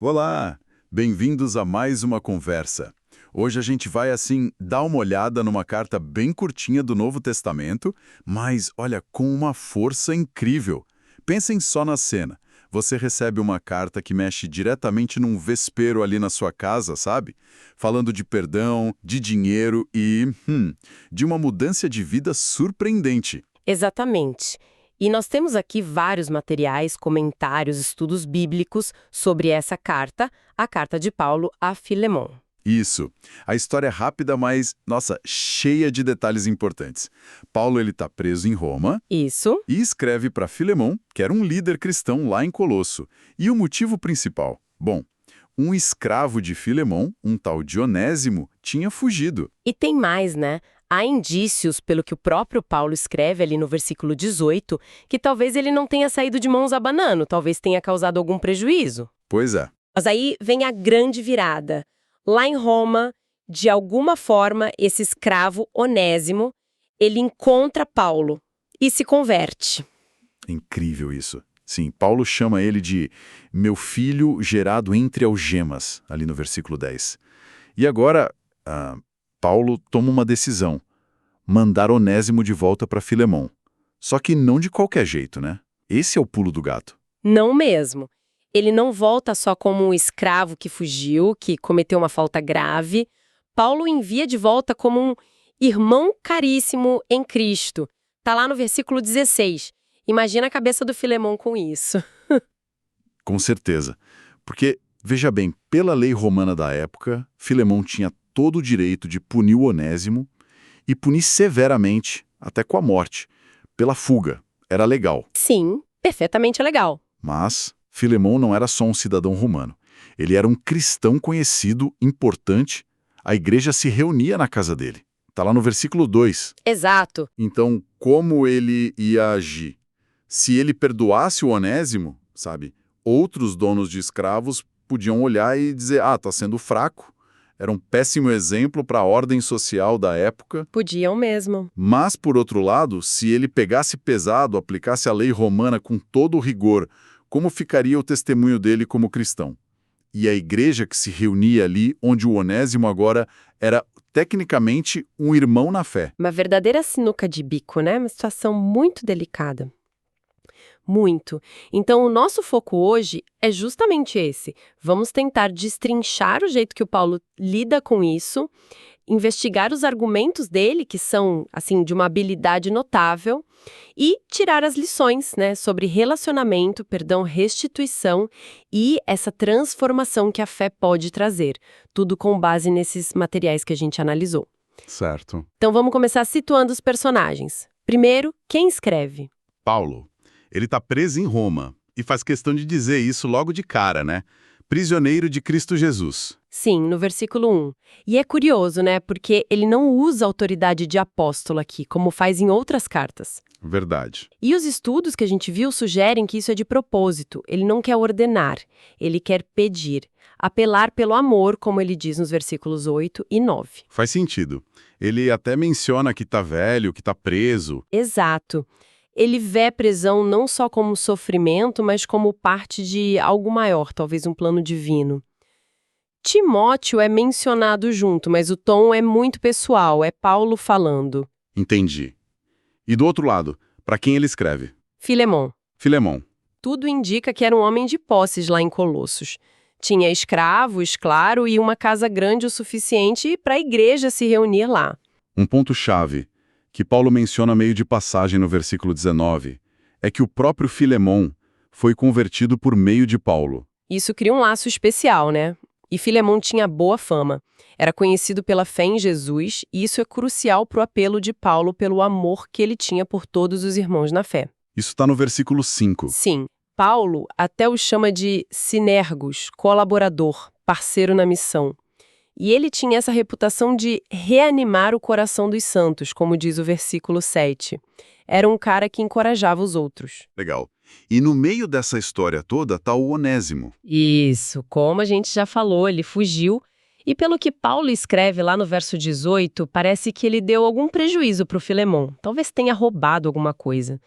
Olá, bem-vindos a mais uma conversa. Hoje a gente vai, dar uma olhada numa carta bem curtinha do Novo Testamento, mas, olha, com uma força incrível. Pensem só na cena. Você recebe uma carta que mexe diretamente num vespeiro ali na sua casa, sabe? Falando de perdão, de dinheiro e, de uma mudança de vida surpreendente. Exatamente. E nós temos aqui vários materiais, comentários, estudos bíblicos sobre essa carta, a carta de Paulo a Filemon. Isso. A história é rápida, mas, nossa, cheia de detalhes importantes. Paulo, ele tá preso em Roma Isso. e escreve para Filemon, que era um líder cristão lá em Colosso. E o motivo principal? Bom, um escravo de Filemon, um tal Dionésimo, tinha fugido. E tem mais, né? Há indícios, pelo que o próprio Paulo escreve ali no versículo 18, que talvez ele não tenha saído de mãos abanando, talvez tenha causado algum prejuízo. Pois é. Mas aí vem a grande virada. Lá em Roma, de alguma forma, esse escravo Onésimo, ele encontra Paulo e se converte. Incrível isso. Sim, Paulo chama ele de meu filho gerado entre algemas, ali no versículo 10. E agora, Paulo toma uma decisão, mandar Onésimo de volta para Filemon. Só que não de qualquer jeito, né? Esse é o pulo do gato. Não mesmo. Ele não volta só como um escravo que fugiu, que cometeu uma falta grave. Paulo envia de volta como um irmão caríssimo em Cristo. Tá lá no versículo 16. Imagina a cabeça do Filemon com isso. Com certeza. Porque, veja bem, pela lei romana da época, Filemon tinha todo o direito de punir o Onésimo e punir severamente, até com a morte, pela fuga. Era legal. Sim, perfeitamente legal. Mas Filemon não era só um cidadão romano. Ele era um cristão conhecido, importante. A igreja se reunia na casa dele. Está lá no versículo 2. Exato. Então, como ele ia agir? Se ele perdoasse o Onésimo, sabe, outros donos de escravos podiam olhar e dizer, tá sendo fraco. Era um péssimo exemplo para a ordem social da época. Podiam mesmo. Mas, por outro lado, se ele pegasse pesado, aplicasse a lei romana com todo o rigor, como ficaria o testemunho dele como cristão? E a igreja que se reunia ali, onde o Onésimo agora era tecnicamente um irmão na fé. Uma verdadeira sinuca de bico, né? Uma situação muito delicada. Muito. Então, o nosso foco hoje é justamente esse. Vamos tentar destrinchar o jeito que o Paulo lida com isso, investigar os argumentos dele, que são, assim, de uma habilidade notável, e tirar as lições, né, sobre relacionamento, perdão, restituição e essa transformação que a fé pode trazer. Tudo com base nesses materiais que a gente analisou. Certo. Então, vamos começar situando os personagens. Primeiro, quem escreve? Paulo, ele está preso em Roma e faz questão de dizer isso logo de cara, né? Prisioneiro de Cristo Jesus. Sim, no versículo 1. E é curioso, né? Porque ele não usa a autoridade de apóstolo aqui, como faz em outras cartas. Verdade. E os estudos que a gente viu sugerem que isso é de propósito. Ele não quer ordenar, ele quer pedir. Apelar pelo amor, como ele diz nos versículos 8 e 9. Faz sentido. Ele até menciona que está velho, que está preso. Exato. Ele vê a prisão não só como sofrimento, mas como parte de algo maior, talvez um plano divino. Timóteo é mencionado junto, mas o tom é muito pessoal, é Paulo falando. Entendi. E do outro lado, para quem ele escreve? Filemon. Filemon. Tudo indica que era um homem de posses lá em Colossos. Tinha escravos, claro, e uma casa grande o suficiente para a igreja se reunir lá. Um ponto-chave que Paulo menciona meio de passagem no versículo 19 é que o próprio Filemon foi convertido por meio de Paulo. Isso cria um laço especial, né? E Filemon tinha boa fama. Era conhecido pela fé em Jesus, e isso é crucial para o apelo de Paulo pelo amor que ele tinha por todos os irmãos na fé. Isso está no versículo 5. Sim, Paulo até o chama de sinergos, colaborador, parceiro na missão. E ele tinha essa reputação de reanimar o coração dos santos, como diz o versículo 7. Era um cara que encorajava os outros. Legal. E no meio dessa história toda está o Onésimo. Isso, como a gente já falou, ele fugiu E pelo que Paulo escreve lá no verso 18, parece que ele deu algum prejuízo para o Filemon. Talvez tenha roubado alguma coisa.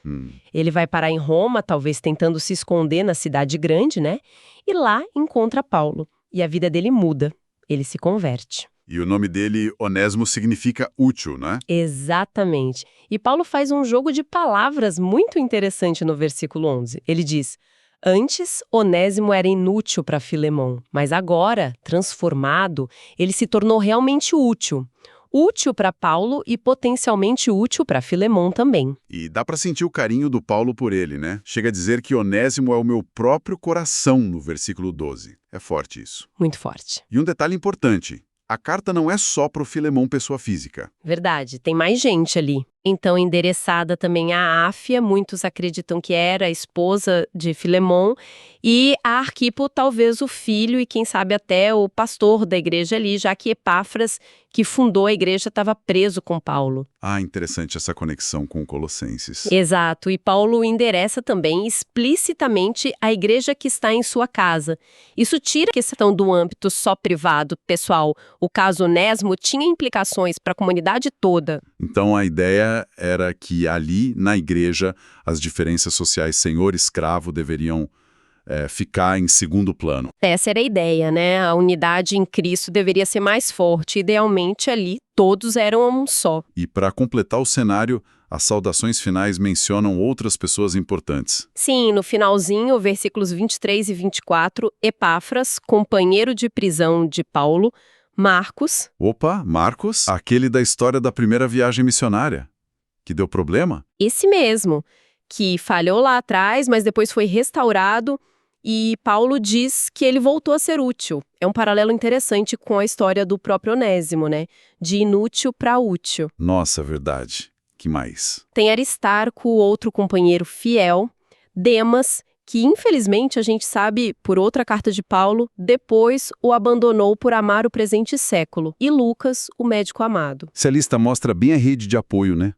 Ele vai parar em Roma, talvez tentando se esconder na cidade grande, né? E lá encontra Paulo. E a vida dele muda. Ele se converte. E o nome dele, Onésimo, significa útil, né? Exatamente. E Paulo faz um jogo de palavras muito interessante no versículo 11. Ele diz: antes, Onésimo era inútil para Filemon, mas agora, transformado, ele se tornou realmente útil. Útil para Paulo e potencialmente útil para Filemon também. E dá para sentir o carinho do Paulo por ele, né? Chega a dizer que Onésimo é o meu próprio coração, no versículo 12. É forte isso. Muito forte. E um detalhe importante. A carta não é só para o Filemon pessoa física. Verdade, tem mais gente ali. Então, endereçada também a Áfia, muitos acreditam que era a esposa de Filemon, e a Arquipo, talvez o filho e quem sabe até o pastor da igreja ali, já que Epáfras, que fundou a igreja, estava preso com Paulo. Ah, interessante essa conexão com Colossenses. Exato, e Paulo endereça também explicitamente a igreja que está em sua casa. Isso tira a questão do âmbito só privado, pessoal. O caso Onésimo tinha implicações para a comunidade toda. Então a ideia era que ali, na igreja, as diferenças sociais senhor-escravo deveriam ficar em segundo plano. Essa era a ideia, né? A unidade em Cristo deveria ser mais forte. Idealmente, ali, todos eram um só. E para completar o cenário, as saudações finais mencionam outras pessoas importantes. Sim, no finalzinho, versículos 23 e 24, Epáfras, companheiro de prisão de Paulo, Marcos. Opa, Marcos, aquele da história da primeira viagem missionária. Que deu problema? Esse mesmo, que falhou lá atrás, mas depois foi restaurado. E Paulo diz que ele voltou a ser útil. É um paralelo interessante com a história do próprio Onésimo, né? De inútil para útil. Nossa, verdade. Que mais? Tem Aristarco, outro companheiro fiel. Demas, que infelizmente a gente sabe, por outra carta de Paulo, depois o abandonou por amar o presente século. E Lucas, o médico amado. Essa lista mostra bem a rede de apoio, né?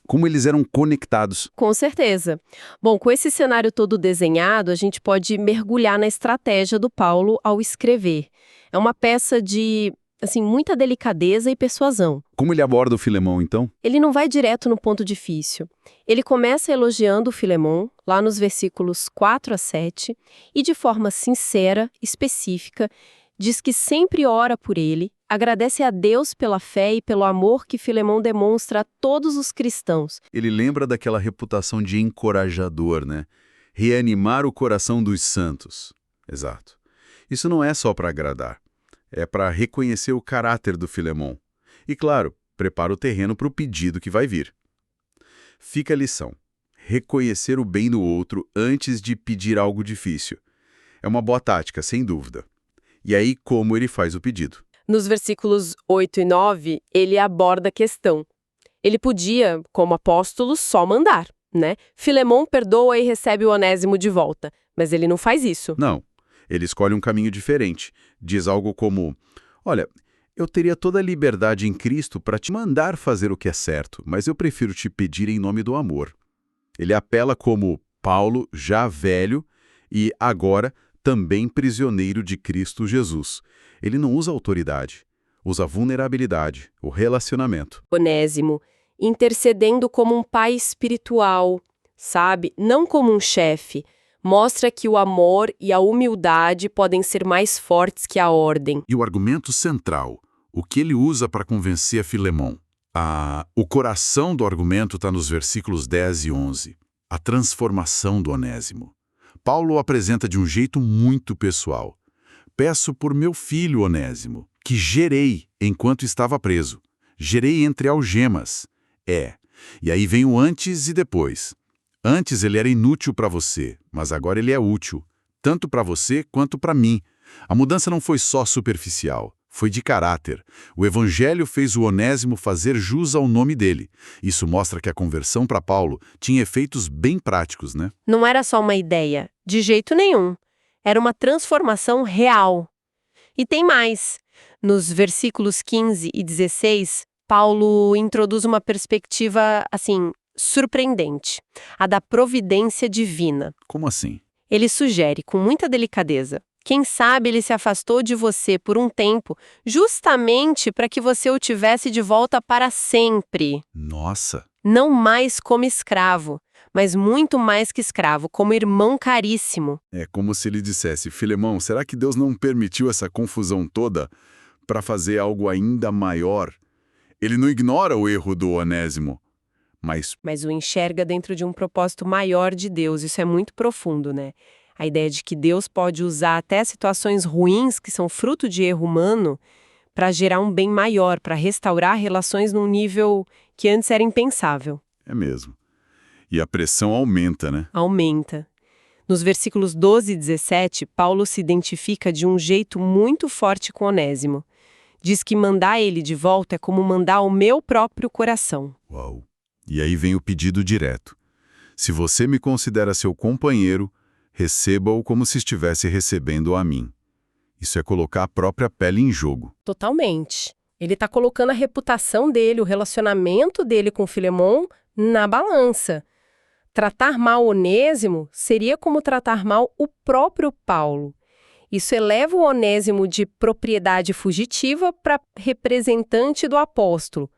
Como eles eram conectados. Com certeza. Bom, com esse cenário todo desenhado, a gente pode mergulhar na estratégia do Paulo ao escrever. É uma peça de, muita delicadeza e persuasão. Como ele aborda o Filemon, então? Ele não vai direto no ponto difícil. Ele começa elogiando o Filemon, lá nos versículos 4 a 7, e de forma sincera, específica, diz que sempre ora por ele, agradece a Deus pela fé e pelo amor que Filemon demonstra a todos os cristãos. Ele lembra daquela reputação de encorajador, né? Reanimar o coração dos santos. Exato. Isso não é só para agradar. É para reconhecer o caráter do Filemon. E, claro, prepara o terreno para o pedido que vai vir. Fica a lição. Reconhecer o bem do outro antes de pedir algo difícil. É uma boa tática, sem dúvida. E aí, como ele faz o pedido? Nos versículos 8 e 9, ele aborda a questão. Ele podia, como apóstolo, só mandar, né? Filemon perdoa e recebe o Onésimo de volta, mas ele não faz isso. Não, ele escolhe um caminho diferente. Diz algo como, olha, eu teria toda a liberdade em Cristo para te mandar fazer o que é certo, mas eu prefiro te pedir em nome do amor. Ele apela como Paulo, já velho, e agora também prisioneiro de Cristo Jesus. Ele não usa autoridade, usa vulnerabilidade, o relacionamento. Onésimo, intercedendo como um pai espiritual, sabe? Não como um chefe. Mostra que o amor e a humildade podem ser mais fortes que a ordem. E o argumento central, o que ele usa para convencer a Filemon? O coração do argumento está nos versículos 10 e 11. A transformação do Onésimo. Paulo o apresenta de um jeito muito pessoal. Peço por meu filho Onésimo, que gerei enquanto estava preso. Gerei entre algemas. E aí vem o antes e depois. Antes ele era inútil para você, mas agora ele é útil, tanto para você quanto para mim. A mudança não foi só superficial, foi de caráter. O Evangelho fez o Onésimo fazer jus ao nome dele. Isso mostra que a conversão para Paulo tinha efeitos bem práticos, né? Não era só uma ideia, de jeito nenhum. Era uma transformação real. E tem mais. Nos versículos 15 e 16, Paulo introduz uma perspectiva, surpreendente. A da providência divina. Como assim? Ele sugere, com muita delicadeza, Quem sabe ele se afastou de você por um tempo, justamente para que você o tivesse de volta para sempre. Nossa! Não mais como escravo, mas muito mais que escravo, como irmão caríssimo. É como se ele dissesse, Filemão, será que Deus não permitiu essa confusão toda para fazer algo ainda maior? Ele não ignora o erro do Onésimo, Mas o enxerga dentro de um propósito maior de Deus. Isso é muito profundo, né? A ideia de que Deus pode usar até situações ruins que são fruto de erro humano para gerar um bem maior, para restaurar relações num nível que antes era impensável. é mesmo. E a pressão aumenta, né? Aumenta. Nos versículos 12 e 17, Paulo se identifica de um jeito muito forte com Onésimo. Diz que mandar ele de volta é como mandar o meu próprio coração. Uau! E aí vem o pedido direto. Se você me considera seu companheiro, receba-o como se estivesse recebendo a mim. Isso é colocar a própria pele em jogo. Totalmente. Ele está colocando a reputação dele, o relacionamento dele com Filemon na balança. Tratar mal Onésimo seria como tratar mal o próprio Paulo. Isso eleva o Onésimo de propriedade fugitiva para representante do apóstolo.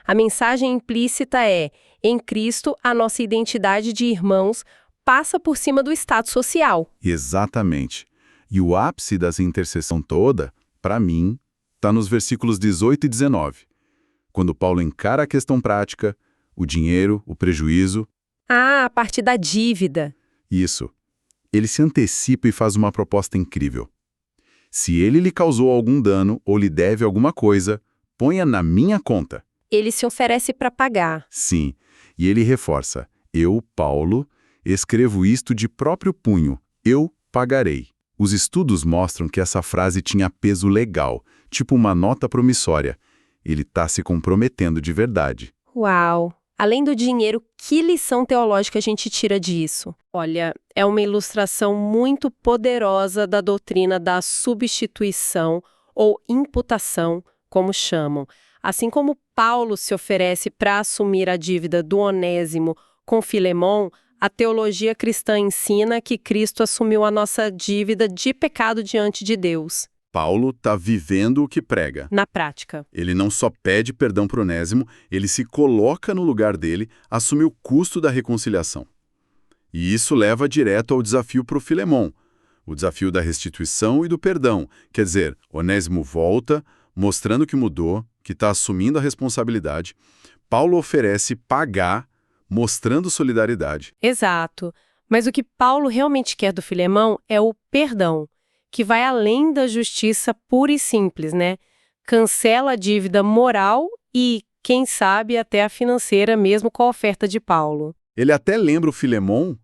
A mensagem implícita é: em Cristo, a nossa identidade de irmãos passa por cima do status social. Exatamente. E o ápice dessa intercessão toda, para mim, está nos versículos 18 e 19. Quando Paulo encara a questão prática, o dinheiro, o prejuízo. Ah, a parte da dívida. Isso. Ele se antecipa e faz uma proposta incrível. Se ele lhe causou algum dano ou lhe deve alguma coisa, ponha na minha conta. Ele se oferece para pagar. Sim. E ele reforça: eu, Paulo, escrevo isto de próprio punho. Eu pagarei. Os estudos mostram que essa frase tinha peso legal, tipo uma nota promissória. Ele está se comprometendo de verdade. Uau! Além do dinheiro, que lição teológica a gente tira disso? Olha, é uma ilustração muito poderosa da doutrina da substituição ou imputação, como chamam. Assim como Paulo se oferece para assumir a dívida do Onésimo com Filemon, a teologia cristã ensina que Cristo assumiu a nossa dívida de pecado diante de Deus. Paulo está vivendo o que prega. Na prática. Ele não só pede perdão para Onésimo, ele se coloca no lugar dele, assume o custo da reconciliação. E isso leva direto ao desafio para o Filemon, o desafio da restituição e do perdão. Quer dizer, Onésimo volta, mostrando que mudou, que está assumindo a responsabilidade. Paulo oferece pagar, mostrando solidariedade. Exato. Mas o que Paulo realmente quer do Filemão é o perdão, que vai além da justiça pura e simples, né? Cancela a dívida moral e, quem sabe, até a financeira mesmo com a oferta de Paulo. Ele até lembra o Filemon,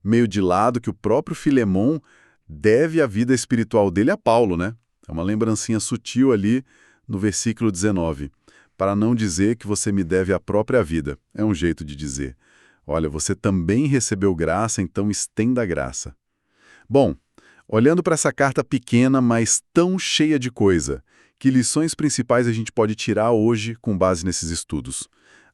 meio de lado, que o próprio Filemon deve a vida espiritual dele a Paulo, né? É uma lembrancinha sutil ali no versículo 19. Para não dizer que você me deve a própria vida. É um jeito de dizer. Olha, você também recebeu graça, então estenda a graça. Bom, olhando para essa carta pequena, mas tão cheia de coisa, que lições principais a gente pode tirar hoje com base nesses estudos?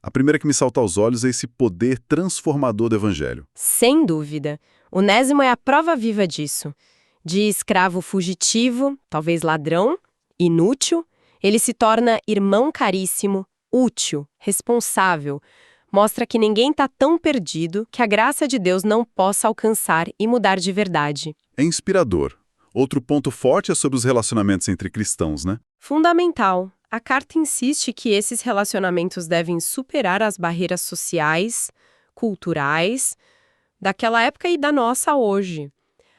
A primeira que me salta aos olhos é esse poder transformador do Evangelho. Sem dúvida. Onésimo é a prova viva disso. De escravo fugitivo, talvez ladrão, inútil, ele se torna irmão caríssimo, útil, responsável. Mostra que ninguém está tão perdido que a graça de Deus não possa alcançar e mudar de verdade. É inspirador. Outro ponto forte é sobre os relacionamentos entre cristãos, né? Fundamental. A carta insiste que esses relacionamentos devem superar as barreiras sociais, culturais, daquela época e da nossa hoje.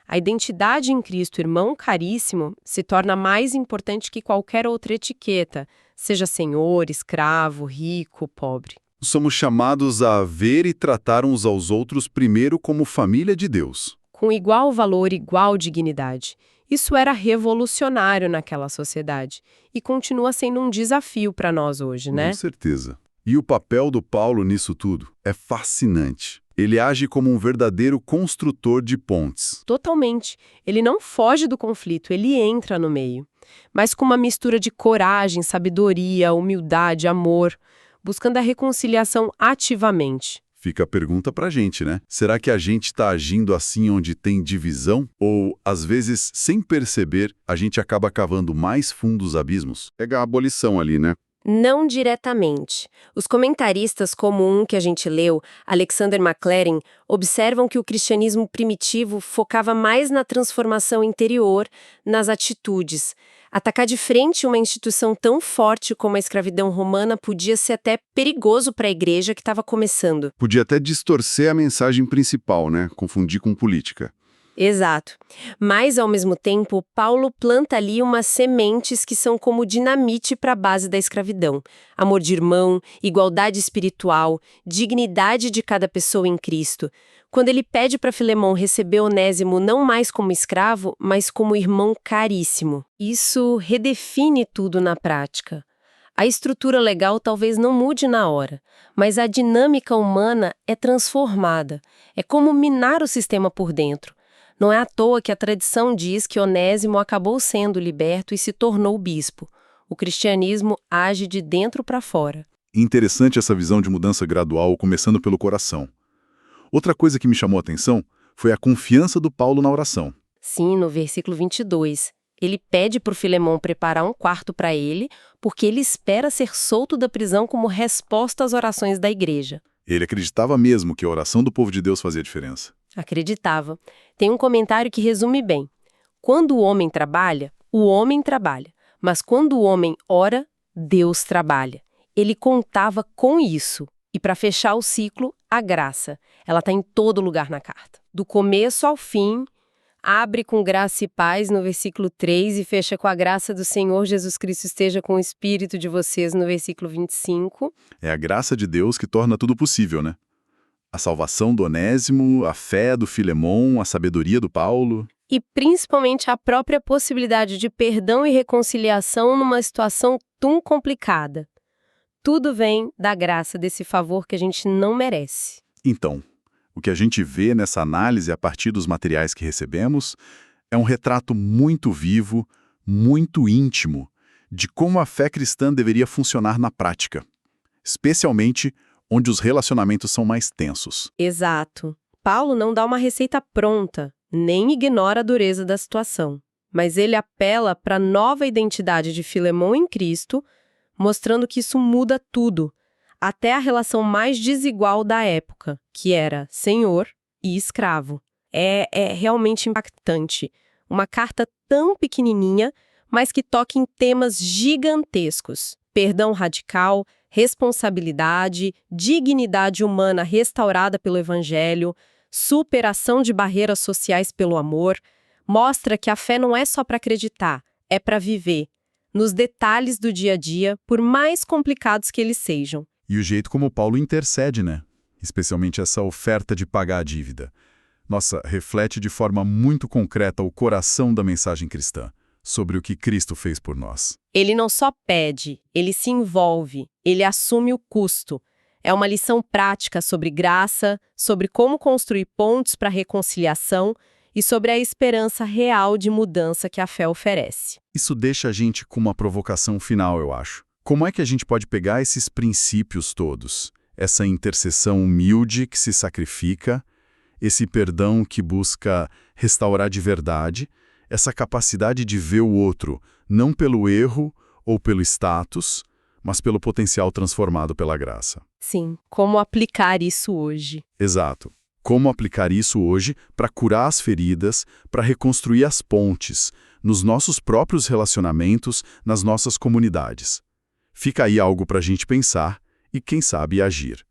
A identidade em Cristo, irmão caríssimo, se torna mais importante que qualquer outra etiqueta, seja senhor, escravo, rico, pobre. Somos chamados a ver e tratar uns aos outros primeiro como família de Deus. Com igual valor, igual dignidade. Isso era revolucionário naquela sociedade e continua sendo um desafio para nós hoje, né? Com certeza. E o papel do Paulo nisso tudo é fascinante. Ele age como um verdadeiro construtor de pontes. Totalmente. Ele não foge do conflito, ele entra no meio. Mas com uma mistura de coragem, sabedoria, humildade, amor, buscando a reconciliação ativamente. Fica a pergunta pra gente, né? Será que a gente está agindo assim onde tem divisão? Ou, às vezes, sem perceber, a gente acaba cavando mais fundos abismos? Pega a abolição ali, né? Não diretamente. Os comentaristas, como um que a gente leu, Alexander McLaren, observam que o cristianismo primitivo focava mais na transformação interior, nas atitudes. Atacar de frente uma instituição tão forte como a escravidão romana podia ser até perigoso para a igreja que estava começando. Podia até distorcer a mensagem principal, né? Confundir com política. Exato. Mas, ao mesmo tempo, Paulo planta ali umas sementes que são como dinamite para a base da escravidão. Amor de irmão, igualdade espiritual, dignidade de cada pessoa em Cristo. Quando ele pede para Filemão receber Onésimo não mais como escravo, mas como irmão caríssimo. Isso redefine tudo na prática. A estrutura legal talvez não mude na hora, mas a dinâmica humana é transformada. É como minar o sistema por dentro. Não é à toa que a tradição diz que Onésimo acabou sendo liberto e se tornou bispo. O cristianismo age de dentro para fora. Interessante essa visão de mudança gradual, começando pelo coração. Outra coisa que me chamou a atenção foi a confiança do Paulo na oração. Sim, no versículo 22. Ele pede para o Filemão preparar um quarto para ele, porque ele espera ser solto da prisão como resposta às orações da igreja. Ele acreditava mesmo que a oração do povo de Deus fazia diferença. Acreditava. Tem um comentário que resume bem. Quando o homem trabalha, mas quando o homem ora, Deus trabalha. Ele contava com isso. E para fechar o ciclo, a graça. Ela está em todo lugar na carta. Do começo ao fim, abre com graça e paz no versículo 3 e fecha com a graça do Senhor Jesus Cristo esteja com o espírito de vocês no versículo 25. É a graça de Deus que torna tudo possível, né? A salvação do Onésimo, a fé do Filemão, a sabedoria do Paulo. E principalmente a própria possibilidade de perdão e reconciliação numa situação tão complicada. Tudo vem da graça desse favor que a gente não merece. Então, o que a gente vê nessa análise a partir dos materiais que recebemos é um retrato muito vivo, muito íntimo, de como a fé cristã deveria funcionar na prática, especialmente onde os relacionamentos são mais tensos. Exato. Paulo não dá uma receita pronta, nem ignora a dureza da situação, mas ele apela para a nova identidade de Filemão em Cristo, mostrando que isso muda tudo, até a relação mais desigual da época, que era senhor e escravo. É realmente impactante. Uma carta tão pequenininha, mas que toca em temas gigantescos. Perdão radical, responsabilidade, dignidade humana restaurada pelo Evangelho, superação de barreiras sociais pelo amor, mostra que a fé não é só para acreditar, é para viver, nos detalhes do dia a dia, por mais complicados que eles sejam. E o jeito como Paulo intercede, né? Especialmente essa oferta de pagar a dívida. Nossa, reflete de forma muito concreta o coração da mensagem cristã, sobre o que Cristo fez por nós. Ele não só pede, ele se envolve, ele assume o custo. É uma lição prática sobre graça, sobre como construir pontes para a reconciliação e sobre a esperança real de mudança que a fé oferece. Isso deixa a gente com uma provocação final, eu acho. Como é que a gente pode pegar esses princípios todos? Essa intercessão humilde que se sacrifica, esse perdão que busca restaurar de verdade, essa capacidade de ver o outro, não pelo erro ou pelo status, mas pelo potencial transformado pela graça. Sim, como aplicar isso hoje? Exato. Como aplicar isso hoje para curar as feridas, para reconstruir as pontes, nos nossos próprios relacionamentos, nas nossas comunidades. Fica aí algo para a gente pensar e, quem sabe, agir.